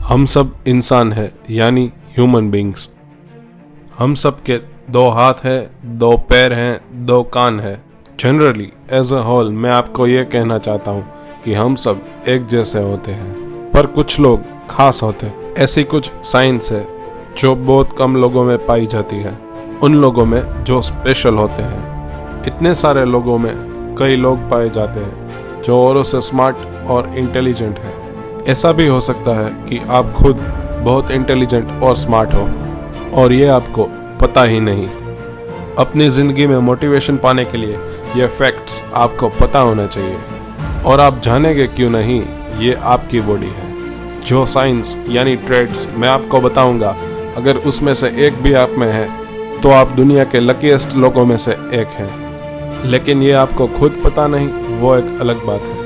हम सब इंसान हैं, यानी ह्यूमन बींग्स। हम सब के 2 हाथ हैं, 2 पैर हैं, 2 कान हैं। जनरली एज अ होल मैं आपको ये कहना चाहता हूँ कि हम सब एक जैसे होते हैं, पर कुछ लोग खास होते हैं। ऐसी कुछ साइंस है जो बहुत कम लोगों में पाई जाती है, उन लोगों में जो स्पेशल होते हैं। इतने सारे लोगों में कई लोग पाए जाते हैं जो औरों से स्मार्ट और इंटेलिजेंट है। ऐसा भी हो सकता है कि आप खुद बहुत इंटेलिजेंट और स्मार्ट हो और ये आपको पता ही नहीं। अपनी ज़िंदगी में मोटिवेशन पाने के लिए ये फैक्ट्स आपको पता होना चाहिए, और आप जानेंगे क्यों नहीं, ये आपकी बॉडी है। जो साइंस यानी ट्रेड्स मैं आपको बताऊंगा, अगर उसमें से एक भी आप में है तो आप दुनिया के लकीएस्ट लोगों में से एक हैं। लेकिन ये आपको खुद पता नहीं, वो एक अलग बात है।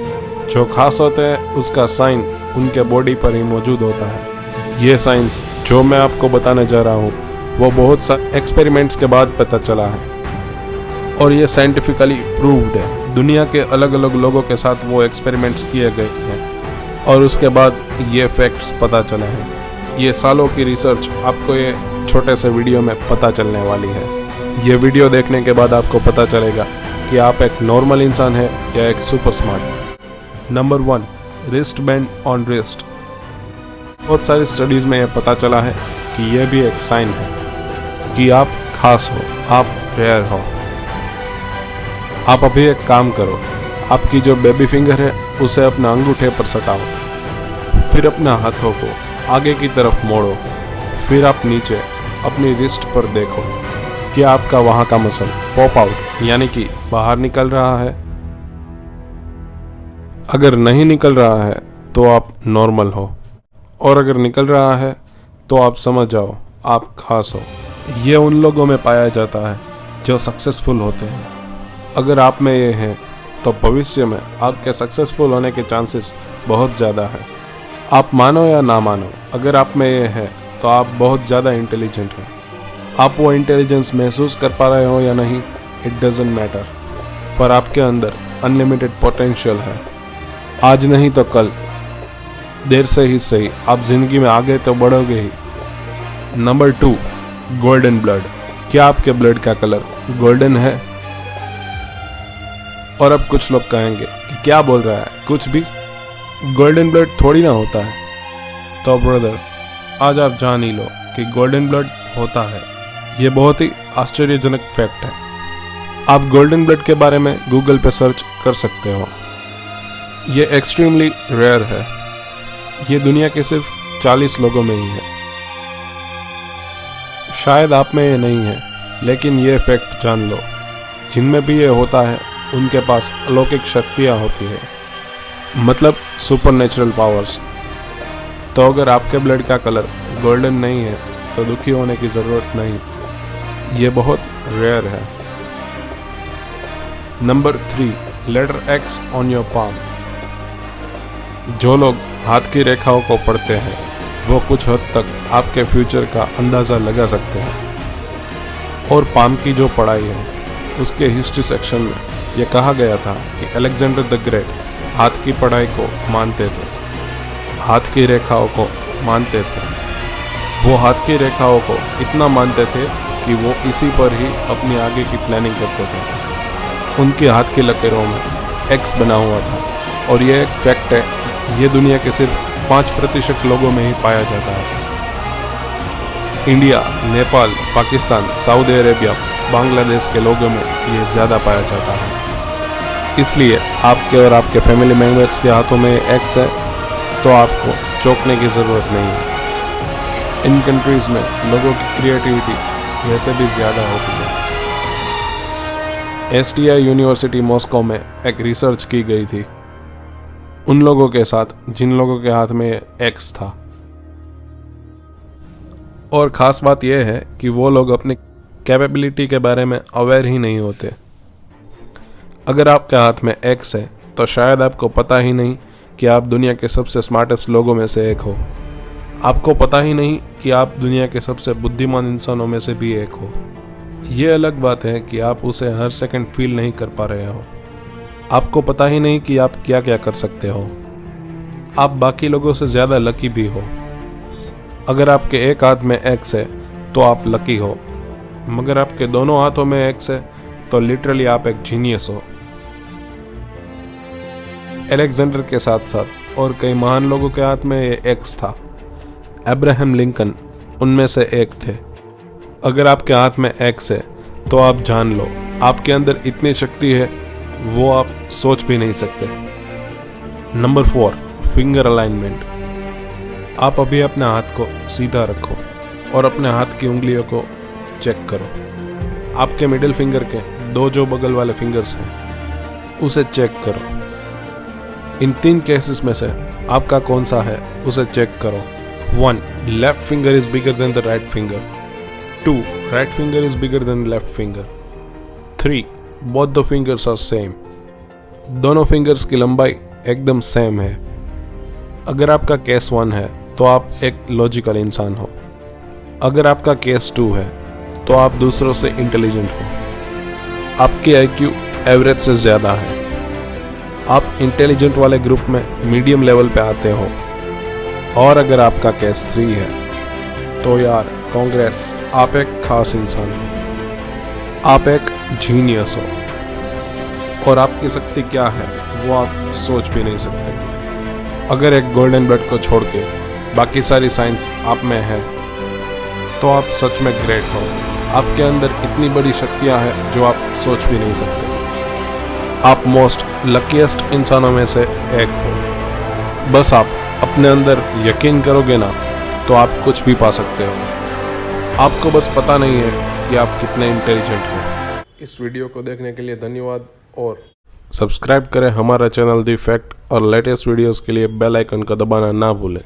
जो खास होते हैं उसका साइन उनके बॉडी पर ही मौजूद होता है। ये साइंस जो मैं आपको बताने जा रहा हूँ वो बहुत सा एक्सपेरिमेंट्स के बाद पता चला है, और ये साइंटिफिकली प्रूव्ड है। दुनिया के अलग अलग लोगों के साथ वो एक्सपेरिमेंट्स किए गए हैं और उसके बाद ये फैक्ट्स पता चला है। ये सालों की रिसर्च आपको ये छोटे से वीडियो में पता चलने वाली है। ये वीडियो देखने के बाद आपको पता चलेगा कि आप एक नॉर्मल इंसान है या एक super smart. Number 1, wrist band on wrist. बहुत सारी स्टडीज में यह पता चला है कि यह भी एक साइन है कि आप खास हो, आप रेयर हो। आप अभी एक काम करो, आपकी जो बेबी फिंगर है उसे अपने अंगूठे पर सटाओ, फिर अपने हाथों को आगे की तरफ मोड़ो, फिर आप नीचे अपनी रिस्ट पर देखो कि आपका वहाँ का मसल पॉप आउट यानी कि बाहर निकल रहा है। अगर नहीं निकल रहा है तो आप नॉर्मल हो, और अगर निकल रहा है तो आप समझ जाओ आप खास हो। ये उन लोगों में पाया जाता है जो सक्सेसफुल होते हैं। अगर आप में ये है तो भविष्य में आपके सक्सेसफुल होने के चांसेस बहुत ज़्यादा है। आप मानो या ना मानो, अगर आप में ये है तो आप बहुत ज़्यादा इंटेलिजेंट हैं। आप वो इंटेलिजेंस महसूस कर पा रहे हो या नहीं, इट डजंट मैटर, पर आपके अंदर अनलिमिटेड पोटेंशियल है। आज नहीं तो कल, देर से ही सही, आप जिंदगी में आगे तो बढ़ोगे ही। Number 2, golden blood. क्या आपके ब्लड का कलर गोल्डन है? और अब कुछ लोग कहेंगे कि क्या बोल रहा है, कुछ भी गोल्डन ब्लड थोड़ी ना होता है। तो ब्रदर, आज आप जान ही लो कि गोल्डन ब्लड होता है। ये बहुत ही आश्चर्यजनक फैक्ट है। आप गोल्डन ब्लड के बारे में गूगल पे सर्च कर सकते हो। ये एक्सट्रीमली रेयर है। ये दुनिया के सिर्फ 40 लोगों में ही है। शायद आप में ये नहीं है, लेकिन ये फैक्ट जान लो, जिनमें भी ये होता है उनके पास अलौकिक शक्तियाँ होती है, मतलब सुपरनेचुरल पावर्स। तो अगर आपके ब्लड का कलर गोल्डन नहीं है तो दुखी होने की ज़रूरत नहीं, ये बहुत रेयर है। Number 3, letter X on your palm. जो लोग हाथ की रेखाओं को पढ़ते हैं वो कुछ हद तक आपके फ्यूचर का अंदाज़ा लगा सकते हैं। और पाम की जो पढ़ाई है उसके हिस्ट्री सेक्शन में ये कहा गया था कि अलेक्जेंडर द ग्रेट हाथ की पढ़ाई को मानते थे, हाथ की रेखाओं को मानते थे। वो हाथ की रेखाओं को इतना मानते थे कि वो इसी पर ही अपनी आगे की प्लानिंग करते थे। उनके हाथ की लकीरों में X बना हुआ था, और ये एक फैक्ट है, ये दुनिया के सिर्फ 5% लोगों में ही पाया जाता है। India, Nepal, Pakistan, Saudi Arabia, Bangladesh के लोगों में ये ज़्यादा पाया जाता है। इसलिए आपके और आपके फैमिली मेम्बर्स के हाथों में X है तो आपको चौंकने की ज़रूरत नहीं है। इन कंट्रीज़ में लोगों की क्रिएटिविटी वैसे भी ज़्यादा होती है। STI यूनिवर्सिटी मॉस्को में एक रिसर्च की गई थी उन लोगों के साथ जिन लोगों के हाथ में X था, और ख़ास बात यह है कि वो लोग अपनी कैपेबिलिटी के बारे में अवेयर ही नहीं होते। अगर आपके हाथ में X है तो शायद आपको पता ही नहीं कि आप दुनिया के सबसे स्मार्टेस्ट लोगों में से एक हो। आपको पता ही नहीं कि आप दुनिया के सबसे बुद्धिमान इंसानों में से भी एक हो। ये अलग बात है कि आप उसे हर सेकंड फील नहीं कर पा रहे हो। आपको पता ही नहीं कि आप क्या क्या कर सकते हो। आप बाकी लोगों से ज़्यादा लकी भी हो। अगर आपके एक हाथ में एक्स है तो आप लकी हो, मगर आपके दोनों हाथों में एक्स है तो लिटरली आप एक जीनियस हो। अलेक्जेंडर के साथ साथ और कई महान लोगों के हाथ में ये एक्स था। अब्राहम लिंकन उनमें से एक थे। अगर आपके हाथ में एक्स है तो आप जान लो आपके अंदर इतनी शक्ति है वो आप सोच भी नहीं सकते। Number 4, finger alignment. आप अभी अपने हाथ को सीधा रखो और अपने हाथ की उंगलियों को चेक करो। आपके मिडिल फिंगर के 2 जो बगल वाले फिंगर्स हैं उसे चेक करो। इन 3 केसेस में से आपका कौन सा है उसे चेक करो। 1, left finger is bigger than the right finger. 2, right finger is bigger than left finger. 3, both the fingers are same. दोनों फिंगर्स की लंबाई एकदम सेम है। अगर आपका केस 1 है तो आप एक लॉजिकल इंसान हो। अगर आपका केस 2 है तो आप दूसरों से इंटेलिजेंट हो। आपकी IQ एवरेज से ज़्यादा है। आप इंटेलिजेंट वाले ग्रुप में मीडियम लेवल पे आते हो। और अगर आपका केस 3 है तो यार कांग्रेट्स, आप एक खास इंसान हो। आप एक जीनियस हो और आपकी शक्ति क्या है वो आप सोच भी नहीं सकते। अगर एक गोल्डन ब्लड को छोड़ के बाकी सारी साइंस आप में है तो आप सच में ग्रेट हो। आपके अंदर इतनी बड़ी शक्तियां हैं जो आप सोच भी नहीं सकते। आप मोस्ट लकीएस्ट इंसानों में से एक हो। बस आप अपने अंदर यकीन करोगे ना तो आप कुछ भी पा सकते हो। आपको बस पता नहीं है कि आप कितने इंटेलिजेंट हो। इस वीडियो को देखने के लिए धन्यवाद और सब्सक्राइब करें हमारा चैनल द फैक्ट और लेटेस्ट वीडियोस के लिए बेल आइकन को दबाना ना भूलें।